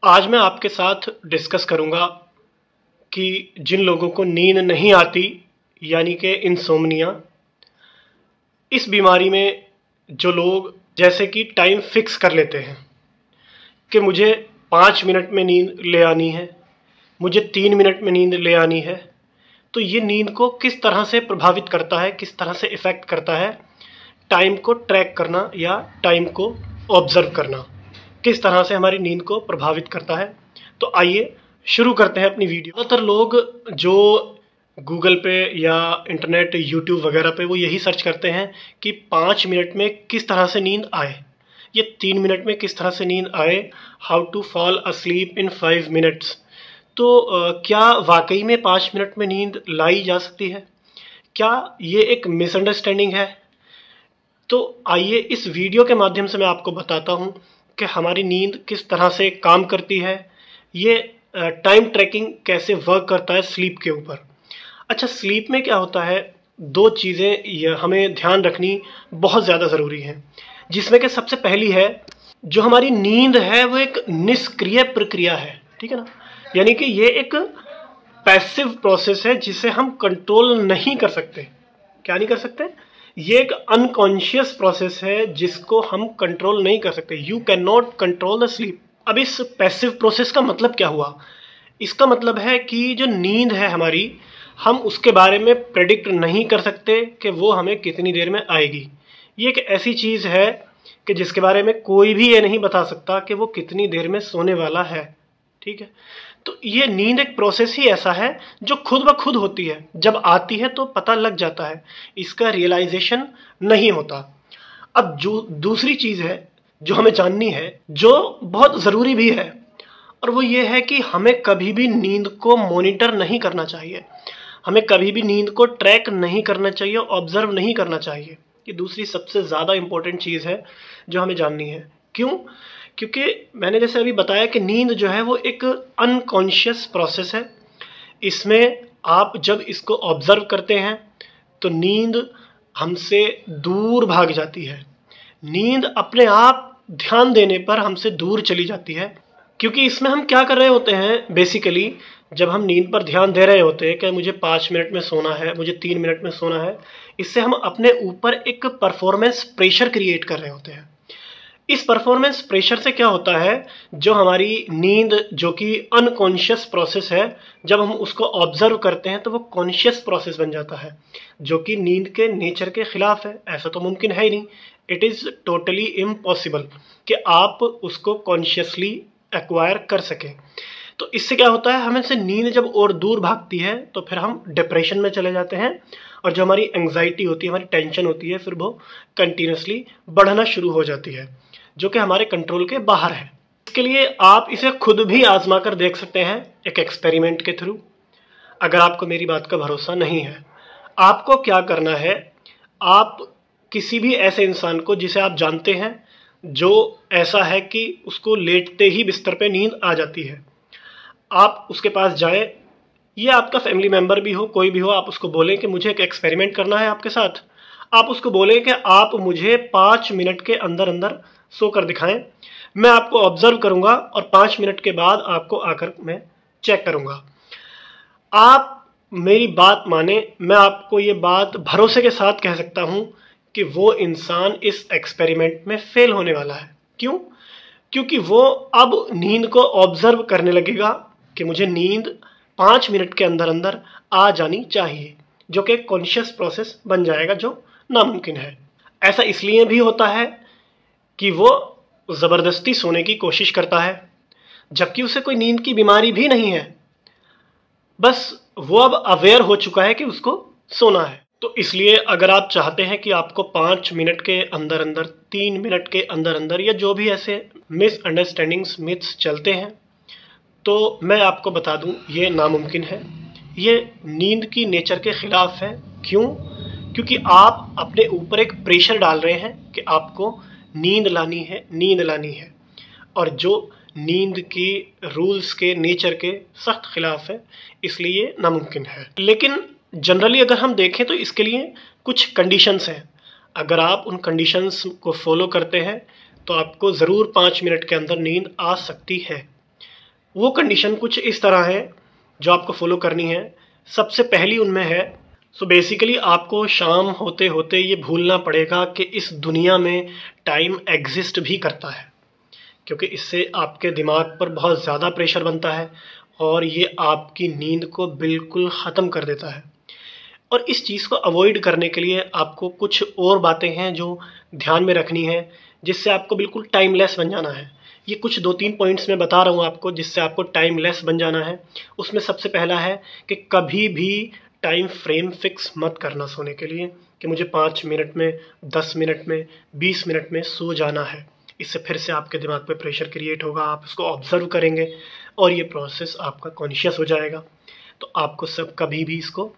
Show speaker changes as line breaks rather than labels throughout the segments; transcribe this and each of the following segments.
आज मैं आपके साथ डिस्कस करूंगा कि जिन लोगों को नींद नहीं आती यानी कि इंसोम्निया, इस बीमारी में जो लोग जैसे कि टाइम फिक्स कर लेते हैं कि मुझे 5 मिनट में नींद ले आनी है, मुझे 3 मिनट में नींद ले आनी है, तो ये नींद को किस तरह से प्रभावित करता है, किस तरह से इफ़ेक्ट करता है। टाइम को ट्रैक करना या टाइम को ऑब्जर्व करना किस तरह से हमारी नींद को प्रभावित करता है। तो आइए शुरू करते हैं अपनी वीडियो। ज़्यादातर लोग जो गूगल पे या इंटरनेट यूट्यूब वगैरह पे वो यही सर्च करते हैं कि 5 मिनट में किस तरह से नींद आए, ये 3 मिनट में किस तरह से नींद आए, how to fall asleep in 5 minutes. तो क्या वाकई में 5 मिनट में नींद लाई जा सकती है? क्या ये एक मिसअंडरस्टैंडिंग है? तो आइए इस वीडियो के माध्यम से मैं आपको बताता हूँ कि हमारी नींद किस तरह से काम करती है, ये टाइम ट्रैकिंग कैसे वर्क करता है स्लीप के ऊपर। अच्छा, स्लीप में क्या होता है, दो चीज़ें हमें ध्यान रखनी बहुत ज़्यादा ज़रूरी हैं, जिसमें कि सबसे पहली है, जो हमारी नींद है वो एक निष्क्रिय प्रक्रिया है, ठीक है ना। यानी कि ये एक पैसिव प्रोसेस है जिसे हम कंट्रोल नहीं कर सकते। क्या नहीं कर सकते? ये एक अनकॉन्शियस प्रोसेस है जिसको हम कंट्रोल नहीं कर सकते। You can not control the sleep. अब इस पैसिव प्रोसेस का मतलब क्या हुआ? इसका मतलब है कि जो नींद है हमारी, हम उसके बारे में प्रेडिक्ट नहीं कर सकते कि वो हमें कितनी देर में आएगी। ये एक ऐसी चीज़ है कि जिसके बारे में कोई भी ये नहीं बता सकता कि वो कितनी देर में सोने वाला है, ठीक है। तो ये नींद एक प्रोसेस ही ऐसा है जो खुद ब खुद होती है, जब आती है तो पता लग जाता है, इसका रियलाइजेशन नहीं होता। अब जो दूसरी चीज़ है जो हमें जाननी है, जो बहुत ज़रूरी भी है, और वो ये है कि हमें कभी भी नींद को मॉनिटर नहीं करना चाहिए, हमें कभी भी नींद को ट्रैक नहीं करना चाहिए, ऑब्जर्व नहीं करना चाहिए। ये दूसरी सबसे ज़्यादा इम्पोर्टेंट चीज़ है जो हमें जाननी है। क्यों? क्योंकि मैंने जैसे अभी बताया कि नींद जो है वो एक अनकॉन्शियस प्रोसेस है। इसमें आप जब इसको ऑब्जर्व करते हैं तो नींद हमसे दूर भाग जाती है, नींद अपने आप ध्यान देने पर हमसे दूर चली जाती है। क्योंकि इसमें हम क्या कर रहे होते हैं, बेसिकली जब हम नींद पर ध्यान दे रहे होते हैं कि मुझे 5 मिनट में सोना है, मुझे 3 मिनट में सोना है, इससे हम अपने ऊपर एक परफॉर्मेंस प्रेशर क्रिएट कर रहे होते हैं। इस परफॉर्मेंस प्रेशर से क्या होता है, जो हमारी नींद जो कि अनकॉन्शियस प्रोसेस है, जब हम उसको ऑब्जर्व करते हैं तो वो कॉन्शियस प्रोसेस बन जाता है, जो कि नींद के नेचर के खिलाफ है। ऐसा तो मुमकिन है ही नहीं, इट इज़ टोटली इम्पॉसिबल कि आप उसको कॉन्शियसली एक्वायर कर सकें। तो इससे क्या होता है, हमें से नींद जब और दूर भागती है तो फिर हम डिप्रेशन में चले जाते हैं, और जो हमारी एंग्जाइटी होती है, हमारी टेंशन होती है, फिर वो कंटिन्यूसली बढ़ना शुरू हो जाती है, जो कि हमारे कंट्रोल के बाहर है। इसके लिए आप इसे खुद भी आजमा कर देख सकते हैं एक एक्सपेरिमेंट के थ्रू। अगर आपको मेरी बात का भरोसा नहीं है, आपको क्या करना है, आप किसी भी ऐसे इंसान को जिसे आप जानते हैं, जो ऐसा है कि उसको लेटते ही बिस्तर पे नींद आ जाती है, आप उसके पास जाएं। ये आपका फैमिली मेम्बर भी हो, कोई भी हो, आप उसको बोलें कि मुझे एक एक्सपेरिमेंट करना है आपके साथ। आप उसको बोलें कि आप मुझे 5 मिनट के अंदर अंदर सोकर दिखाएं, मैं आपको ऑब्जर्व करूंगा और 5 मिनट के बाद आपको आकर मैं चेक करूंगा। आप मेरी बात माने, मैं आपको ये बात भरोसे के साथ कह सकता हूं कि वो इंसान इस एक्सपेरिमेंट में फेल होने वाला है। क्यों? क्योंकि वो अब नींद को ऑब्जर्व करने लगेगा कि मुझे नींद 5 मिनट के अंदर अंदर आ जानी चाहिए, जो कि कॉन्शियस प्रोसेस बन जाएगा, जो नामुमकिन है। ऐसा इसलिए भी होता है कि वो ज़बरदस्ती सोने की कोशिश करता है, जबकि उसे कोई नींद की बीमारी भी नहीं है, बस वो अब अवेयर हो चुका है कि उसको सोना है। तो इसलिए अगर आप चाहते हैं कि आपको 5 मिनट के अंदर अंदर, 3 मिनट के अंदर अंदर, या जो भी ऐसे मिसअंडरस्टैंडिंग्स, मिथ्स चलते हैं, तो मैं आपको बता दूं ये नामुमकिन है, ये नींद की नेचर के ख़िलाफ़ है। क्यों? क्योंकि आप अपने ऊपर एक प्रेशर डाल रहे हैं कि आपको नींद लानी है, नींद लानी है, और जो नींद की रूल्स के, नेचर के सख्त खिलाफ है, इसलिए नामुमकिन है। लेकिन जनरली अगर हम देखें तो इसके लिए कुछ कंडीशंस हैं। अगर आप उन कंडीशंस को फॉलो करते हैं तो आपको ज़रूर 5 मिनट के अंदर नींद आ सकती है। वो कंडीशन कुछ इस तरह है जो आपको फॉलो करनी है। सबसे पहली उनमें है, सो बेसिकली आपको शाम होते होते ये भूलना पड़ेगा कि इस दुनिया में टाइम एग्जिस्ट भी करता है, क्योंकि इससे आपके दिमाग पर बहुत ज़्यादा प्रेशर बनता है और ये आपकी नींद को बिल्कुल ख़त्म कर देता है। और इस चीज़ को अवॉइड करने के लिए आपको कुछ और बातें हैं जो ध्यान में रखनी है, जिससे आपको बिल्कुल टाइमलेस बन जाना है। ये कुछ 2-3 पॉइंट्स मैं बता रहा हूँ आपको, जिससे आपको टाइमलेस बन जाना है। उसमें सबसे पहला है कि कभी भी टाइम फ्रेम फिक्स मत करना सोने के लिए कि मुझे 5 मिनट में, 10 मिनट में, 20 मिनट में सो जाना है। इससे फिर से आपके दिमाग पे प्रेशर क्रिएट होगा, आप इसको ऑब्जर्व करेंगे और ये प्रोसेस आपका कॉन्शियस हो जाएगा। तो आपको सब कभी भी इसको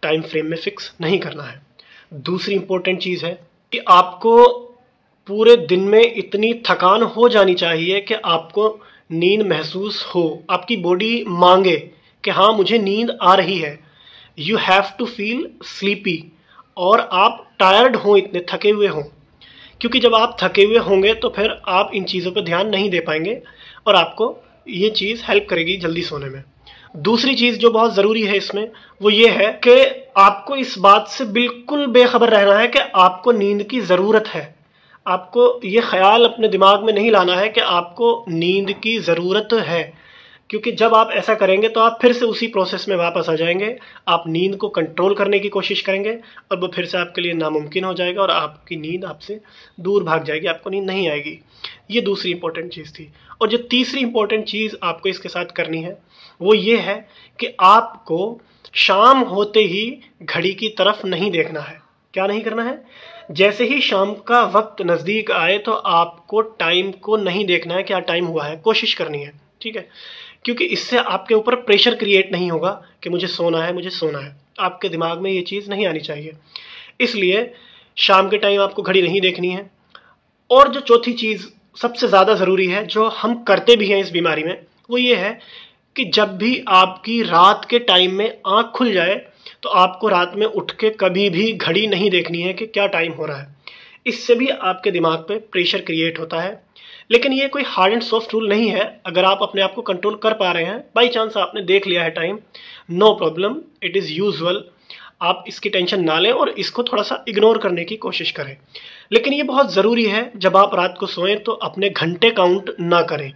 टाइम फ्रेम में फिक्स नहीं करना है। दूसरी इंपॉर्टेंट चीज़ है कि आपको पूरे दिन में इतनी थकान हो जानी चाहिए कि आपको नींद महसूस हो, आपकी बॉडी मांगे कि हाँ मुझे नींद आ रही है। You have to feel sleepy, और आप टायर्ड हों, इतने थके हुए हों, क्योंकि जब आप थके हुए होंगे तो फिर आप इन चीज़ों पर ध्यान नहीं दे पाएंगे और आपको ये चीज़ हेल्प करेगी जल्दी सोने में। दूसरी चीज़ जो बहुत ज़रूरी है इसमें, वो ये है कि आपको इस बात से बिल्कुल बेखबर रहना है कि आपको नींद की ज़रूरत है। आपको ये ख्याल अपने दिमाग में नहीं लाना है कि आपको नींद की ज़रूरत है, क्योंकि जब आप ऐसा करेंगे तो आप फिर से उसी प्रोसेस में वापस आ जाएंगे। आप नींद को कंट्रोल करने की कोशिश करेंगे और वो फिर से आपके लिए नामुमकिन हो जाएगा और आपकी नींद आपसे दूर भाग जाएगी, आपको नींद नहीं आएगी। ये दूसरी इंपॉर्टेंट चीज़ थी। और जो तीसरी इंपॉर्टेंट चीज़ आपको इसके साथ करनी है वो ये है कि आपको शाम होते ही घड़ी की तरफ नहीं देखना है। क्या नहीं करना है? जैसे ही शाम का वक्त नज़दीक आए तो आपको टाइम को नहीं देखना है क्या टाइम हुआ है, कोशिश करनी है, ठीक है? क्योंकि इससे आपके ऊपर प्रेशर क्रिएट नहीं होगा कि मुझे सोना है, मुझे सोना है। आपके दिमाग में ये चीज़ नहीं आनी चाहिए। इसलिए शाम के टाइम आपको घड़ी नहीं देखनी है। और जो चौथी चीज़ सबसे ज़्यादा ज़रूरी है, जो हम करते भी हैं इस बीमारी में, वो ये है कि जब भी आपकी रात के टाइम में आँख खुल जाए तो आपको रात में उठ के कभी भी घड़ी नहीं देखनी है कि क्या टाइम हो रहा है। इससे भी आपके दिमाग पे प्रेशर क्रिएट होता है। लेकिन ये कोई हार्ड एंड सॉफ्ट रूल नहीं है। अगर आप अपने आप को कंट्रोल कर पा रहे हैं, बाई चांस आपने देख लिया है time, no problem, it is usual. आप इसकी टेंशन ना लें और इसको थोड़ा सा इग्नोर करने की कोशिश करें। लेकिन ये बहुत ज़रूरी है, जब आप रात को सोएं तो अपने घंटे काउंट ना करें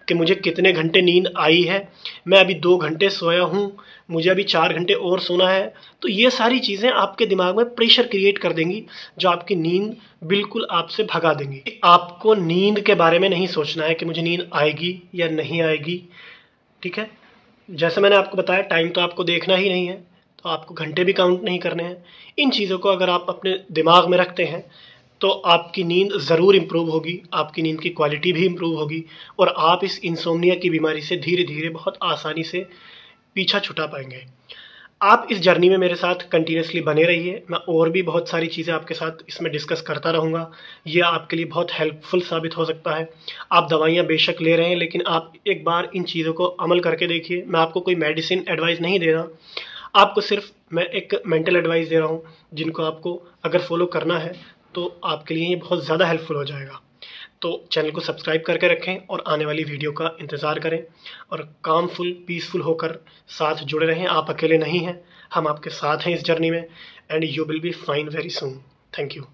कि मुझे कितने घंटे नींद आई है, मैं अभी 2 घंटे सोया हूँ, मुझे अभी 4 घंटे और सोना है। तो ये सारी चीज़ें आपके दिमाग में प्रेशर क्रिएट कर देंगी, जो आपकी नींद बिल्कुल आपसे भगा देंगी। आपको नींद के बारे में नहीं सोचना है कि मुझे नींद आएगी या नहीं आएगी, ठीक है? जैसे मैंने आपको बताया, टाइम तो आपको देखना ही नहीं है, तो आपको घंटे भी काउंट नहीं करने हैं। इन चीज़ों को अगर आप अपने दिमाग में रखते हैं तो आपकी नींद ज़रूर इम्प्रूव होगी, आपकी नींद की क्वालिटी भी इम्प्रूव होगी और आप इस इंसोम्निया की बीमारी से धीरे धीरे बहुत आसानी से पीछा छुटा पाएंगे। आप इस जर्नी में मेरे साथ कंटिन्यूसली बने रहिए। मैं और भी बहुत सारी चीज़ें आपके साथ इसमें डिस्कस करता रहूँगा। ये आपके लिए बहुत हेल्पफुल साबित हो सकता है। आप दवाइयाँ बेशक ले रहे हैं, लेकिन आप एक बार इन चीज़ों को अमल करके देखिए। मैं आपको कोई मेडिसिन एडवाइस नहीं दे रहा, आपको सिर्फ मैं एक मेंटल एडवाइस दे रहा हूँ, जिनको आपको अगर फॉलो करना है तो आपके लिए ये बहुत ज़्यादा हेल्पफुल हो जाएगा। तो चैनल को सब्सक्राइब करके रखें और आने वाली वीडियो का इंतज़ार करें और कामफुल, पीसफुल होकर साथ जुड़े रहें। आप अकेले नहीं हैं, हम आपके साथ हैं इस जर्नी में, and you will be fine very soon. Thank you.